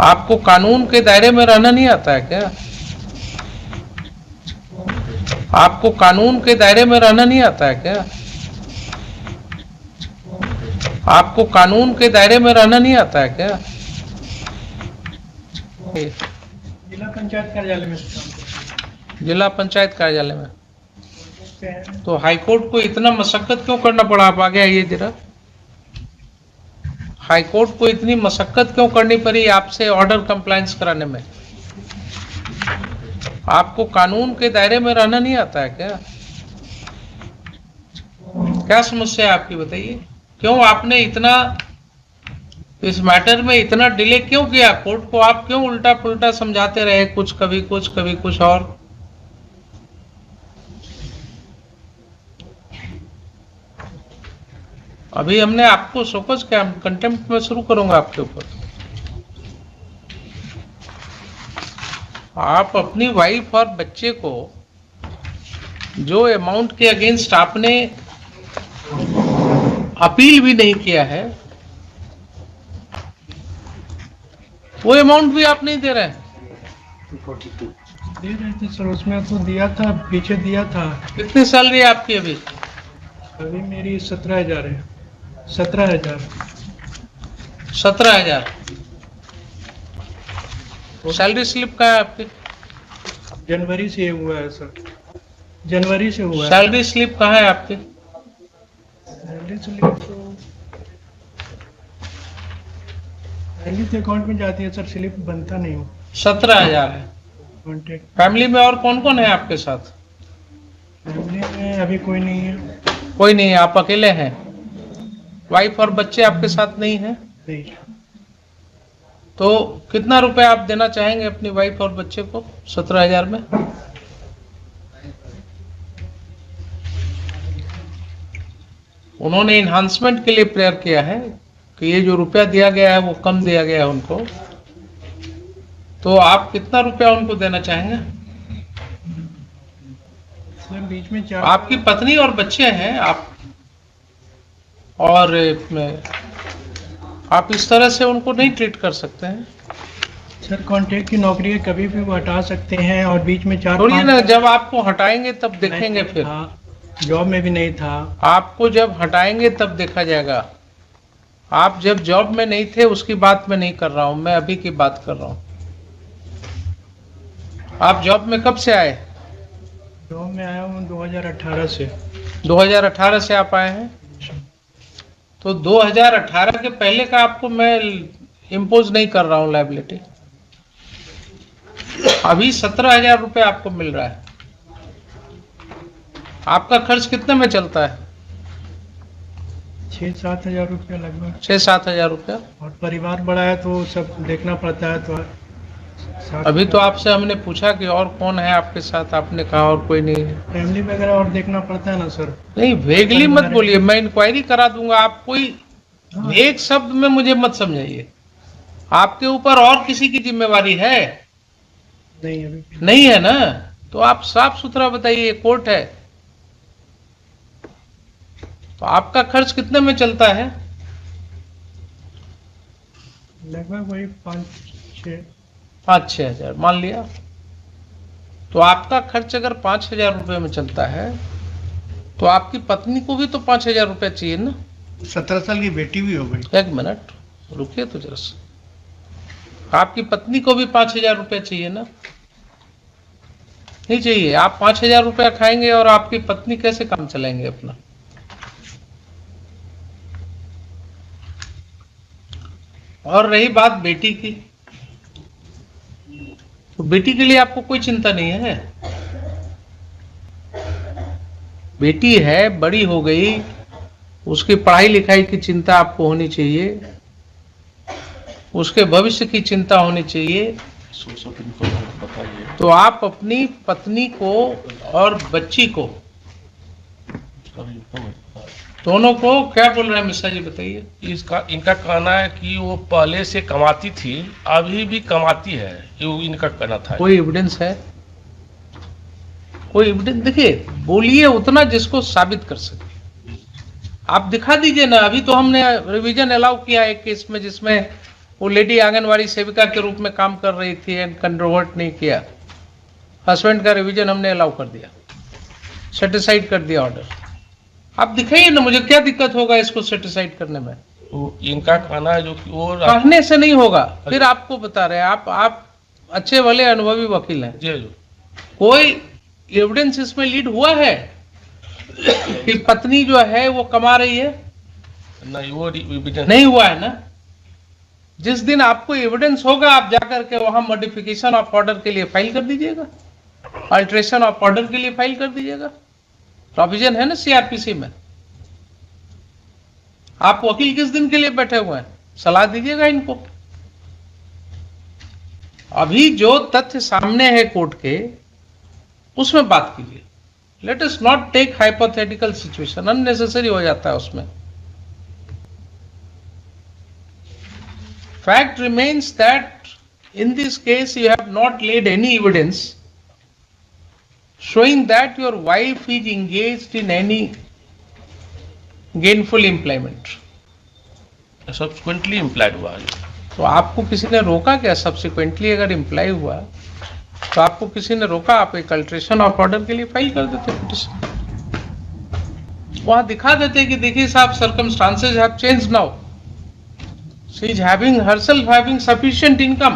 आपको कानून के दायरे में रहना नहीं आता है क्या? आपको कानून के दायरे में रहना नहीं आता है क्या? आपको कानून के दायरे में रहना नहीं आता है क्या? जिला पंचायत कार्यालय में। जिला पंचायत कार्यालय में तो हाईकोर्ट को इतना मशक्कत क्यों करना पड़ा? आप आगे आइए जरा। हाईकोर्ट को इतनी मशक्कत क्यों करनी पड़ी आपसे ऑर्डर कंप्लायंस कराने में? आपको कानून के दायरे में रहना नहीं आता है क्या? क्या समस्या है आपकी, बताइए। क्यों आपने इतना इस मैटर में इतना डिले क्यों किया? कोर्ट को आप क्यों उल्टा पुल्टा समझाते रहे, कुछ कभी कुछ कभी कुछ और? अभी हमने आपको शोकज किया, कंटेम्प्ट में शुरू करूंगा आपके ऊपर। आप अपनी वाइफ और बच्चे को जो अमाउंट के अगेंस्ट आपने अपील भी नहीं किया है, वो अमाउंट भी आप नहीं दे रहे हैं। दे रहे थे सर, उसमें तो दिया था, पीछे दिया था। कितनी सैलरी है आपकी अभी? अभी मेरी 17,000 है। 17,000। 17,000। सैलरी स्लिप का है आपकी? जनवरी से हुआ है सर, जनवरी से हुआ है। सैलरी स्लिप कहाँ है आपकी? सैलरी स्लिप तो सैलरी तो अकाउंट में जाती है सर, स्लिप बनता नहीं हो। 17,000 है। कॉन्टेक्ट फैमिली में और कौन कौन है आपके साथ? फैमिली में अभी कोई नहीं है। कोई नहीं है, आप अकेले हैं? वाइफ और बच्चे आपके साथ नहीं हैं? नहीं। तो कितना रुपया आप देना चाहेंगे अपनी वाइफ और बच्चे को 17,000 में? उन्होंने इन्हांसमेंट के लिए प्रेयर किया है कि ये जो रुपया दिया गया है वो कम दिया गया है उनको, तो आप कितना रुपया उनको देना चाहेंगे? सर बीच में चार आपकी पत्नी और बच्चे हैं, और आप इस तरह से उनको नहीं ट्रीट कर सकते हैं। सर कॉन्ट्रैक्ट की नौकरी है, कभी भी वो हटा सकते हैं, और बीच में बोलिए ना, जब आपको हटाएंगे तब देखेंगे। फिर जॉब में भी नहीं था। आपको जब हटाएंगे तब देखा जाएगा। आप जब जॉब में नहीं थे उसकी बात मैं नहीं कर रहा हूं, मैं अभी की बात कर रहा हूं। आप जॉब में कब से आए? जॉब में आया हूँ 2018 से। 2018 से आप आए हैं? तो 2018 के पहले का आपको मैं इम्पोज नहीं कर रहा हूं लायबिलिटी। अभी 17,000 रुपये आपको मिल रहा है। आपका खर्च कितने में चलता है? 6-7 हज़ार रुपया लगभग। 6-7 हजार रुपया। और परिवार बड़ा है तो सब देखना पड़ता है, तो अभी तो आपसे हमने पूछा कि और कौन है आपके साथ, आपने कहा और कोई नहीं है। फैमिली वगैरह और देखना पड़ता है ना सर। नहीं, वेगली मत बोलिए, मैं इंक्वायरी करा दूंगा। आप कोई एक शब्द में मुझे मत समझाइए। आपके ऊपर और किसी की जिम्मेवारी है? नहीं, अभी नहीं है ना? तो आप साफ सुथरा बताइए, कोर्ट है। तो आपका खर्च कितने में चलता है? लगभग वही 5-6 हजार मान लिया। तो आपका खर्च अगर 5,000 रुपये में चलता है तो आपकी पत्नी को भी तो 5,000 रुपये चाहिए ना? 17 साल की बेटी भी हो गई। एक मिनट रुकिए तो जरा से। आपकी पत्नी को भी 5,000 रुपये चाहिए ना? नहीं चाहिए? आप 5,000 रुपया खाएंगे और आपकी पत्नी कैसे काम चलाएंगे अपना? और रही बात बेटी की, तो बेटी के लिए आपको कोई चिंता नहीं है? बेटी है, बड़ी हो गई, उसकी पढ़ाई लिखाई की चिंता आपको होनी चाहिए, उसके भविष्य की चिंता होनी चाहिए। तो आप अपनी पत्नी को और बच्ची को, दोनों को क्या बोल रहे हैं मिश्रा जी, बताइए। इनका कहना है कि वो पहले से कमाती थी, अभी भी कमाती है, ये इनका कहना था। कोई एविडेंस है? कोई एविडेंस? देखिए, बोलिए उतना जिसको साबित कर सके। आप दिखा दीजिए ना। अभी तो हमने रिवीजन अलाउ किया है केस में जिसमें वो लेडी आंगनवाड़ी सेविका के रूप में काम कर रही थी एंड कंट्रोवर्ट नहीं किया। हस्बैंड का रिवीजन हमने अलाउ कर दिया, सेटिसाइड कर दिया ऑर्डर। आप दिखाइए ना मुझे क्या दिक्कत होगा इसको सेटिसाइड करने में। इनका कहना है जो कि वो कहने से नहीं होगा, फिर आपको बता रहे हैं, आप अच्छे वाले अनुभवी वकील हैं। जी कोई एविडेंस इसमें लीड हुआ है कि पत्नी जो है वो कमा रही है? नहीं, वो evidence नहीं हुआ है ना। जिस दिन आपको एविडेंस होगा आप जाकर के वहां मॉडिफिकेशन ऑफ ऑर्डर के लिए फाइल कर दीजिएगा, अल्ट्रेशन ऑफ ऑर्डर के लिए फाइल कर दीजिएगा। प्रोविजन है ना सीआरपीसी में। आप वकील किस दिन के लिए बैठे हुए हैं? सलाह दीजिएगा इनको। अभी जो तथ्य सामने है कोर्ट के, उसमें बात कीजिए। Let us not take hypothetical situation, unnecessary हो जाता है उसमें। Fact remains that in this case you have not laid any evidence showing that your wife is engaged in any gainful employment. Subsequently implied हुआ है। तो आपको किसी ने रोका क्या? सब्सिक्वेंटली अगर इम्प्लाई हुआ तो आपको किसी ने रोका? आप एक अल्ट्रेशन ऑफ ऑर्डर के लिए फाइल कर देते पिटीशन, वहां दिखा देते कि देखिए साहब circumstances have changed now, she is herself having sufficient income,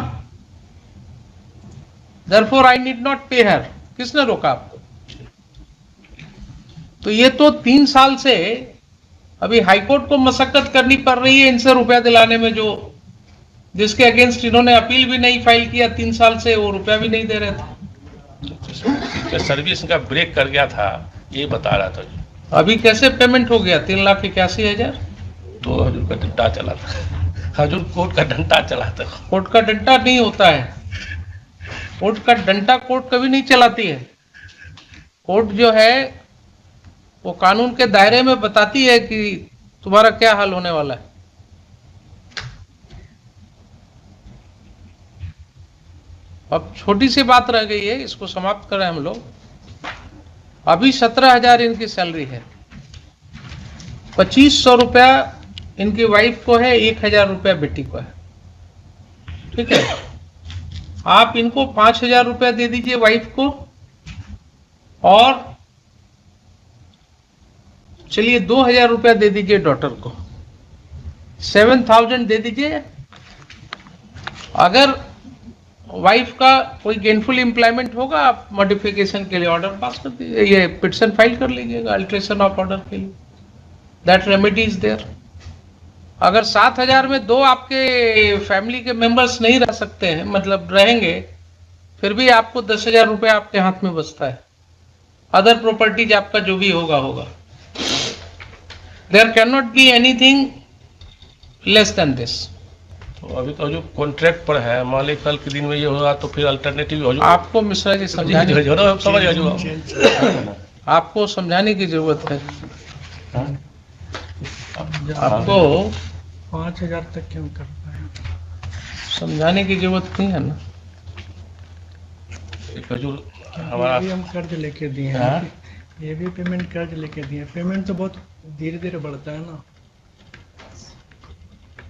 therefore I need not pay her. किसने रोका आपको? तो ये तो 3 साल से अभी हाईकोर्ट को मशक्कत करनी पड़ रही है इनसे रुपया दिलाने में, जो जिसके अगेंस्ट इन्होंने अपील भी नहीं फाइल किया 3 साल से, वो रुपया भी नहीं दे रहे थे। सर्विस का ब्रेक कर गया था, ये बता रहा था। अभी कैसे पेमेंट हो गया? 3,81,000। तो हजूर का डंडा चला था, हजूर कोर्ट का डंडा चला था। कोर्ट का डंडा नहीं होता है, कोर्ट का डंडा कोर्ट कभी नहीं चलाती है। कोर्ट जो है वो कानून के दायरे में बताती है कि तुम्हारा क्या हाल होने वाला है। अब छोटी सी बात रह गई है, इसको समाप्त करें हम लोग। अभी 17,000 इनकी सैलरी है, 2,500 रुपया इनकी वाइफ को है, 1,000 रुपया बेटी को है। ठीक है, आप इनको 5,000 रुपया दे दीजिए वाइफ को, और चलिए 2,000 रुपया दे दीजिए डॉटर को, 7,000 दे दीजिए। अगर वाइफ का कोई गेनफुल एम्प्लॉयमेंट होगा, आप मॉडिफिकेशन के लिए ऑर्डर पास कर दीजिए, ये पिटीशन फाइल कर लीजिएगा अल्ट्रेशन ऑफ ऑर्डर के लिए। That remedy is there. अगर 7,000 में 2 आपके फैमिली के मेंबर्स नहीं रह सकते हैं, मतलब रहेंगे, फिर भी आपको 10,000 रुपया आपके हाथ में बचता है। अदर प्रॉपर्टीज आपका जो भी होगा, there can not be anything less than this. तो अभी तो जो कॉन्ट्रैक्ट पर है, मान ली कल के दिन में ये होगा तो फिर अल्टरनेटिव हो जाएगा। आपको मिश्रा जी समझाने, आपको समझाने की जरूरत है। आपको 5,000 तक क्यों कर पाए? समझाने की जरूरत नहीं है ना। हमारा ये भी हम कर्ज लेके दिए हैं, ये भी पेमेंट कर्ज लेके दिए हैं। पेमेंट तो बहुत धीरे धीरे बढ़ता है ना।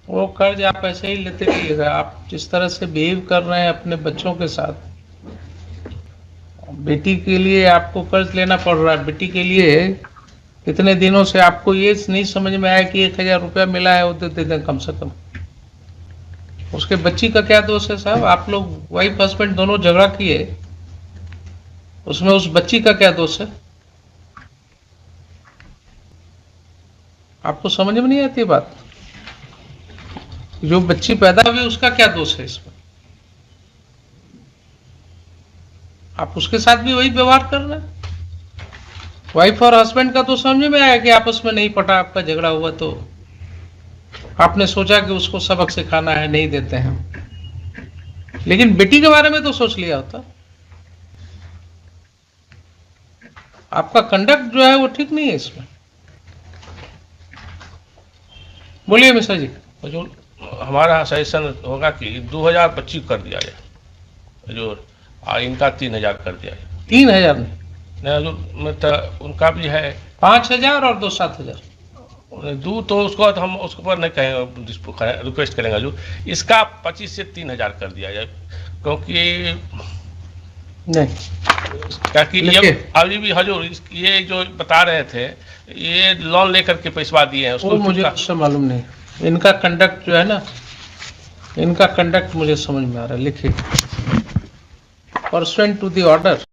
वो कर्ज आप ऐसे ही लेते रहिएगा। आप जिस तरह से बिहेव कर रहे हैं अपने बच्चों के साथ, बेटी के लिए आपको कर्ज लेना पड़ रहा है। बेटी के लिए इतने दिनों से आपको ये नहीं समझ में आया कि 1,000 रुपया मिला है, वो दे दें कम से कम। उसके बच्ची का क्या दोष है साहब? आप लोग वाइफ हस्बैंड दोनों झगड़ा किए, उसमें उस बच्ची का क्या दोष है? आपको समझ में नहीं आती बात? जो बच्ची पैदा हुई उसका क्या दोष है इसमें? आप उसके साथ भी वही व्यवहार कर रहे हैं। वाइफ और हस्बैंड का तो समझ में आया कि आपस में नहीं पटा, आपका झगड़ा हुआ, तो आपने सोचा कि उसको सबक सिखाना है, नहीं देते हैं। लेकिन बेटी के बारे में तो सोच लिया होता। आपका कंडक्ट जो है वो ठीक नहीं है इसमें। बोलिए मिश्रा जी। जो हमारा सजेशन होगा कि 2,025 कर दिया जाए, जो इनका 3,000 कर दिया जाए। 3,000 नहीं, नहीं, जो मतलब उनका भी है 5,000 और 2 7,000। दू तो उसको तो हम उसके ऊपर नहीं कहें, रिक्वेस्ट करेंगे जो इसका 25 से 3,000 कर दिया जाए, क्योंकि नहीं ये अभी भी हजूर ये जो बता रहे थे ये लोन लेकर के पैसा दिए हैं उसको मुझे उससे मालूम नहीं, इनका कंडक्ट जो है ना, इनका कंडक्ट मुझे समझ में आ रहा है। लिखिए, परसेंट टू द ऑर्डर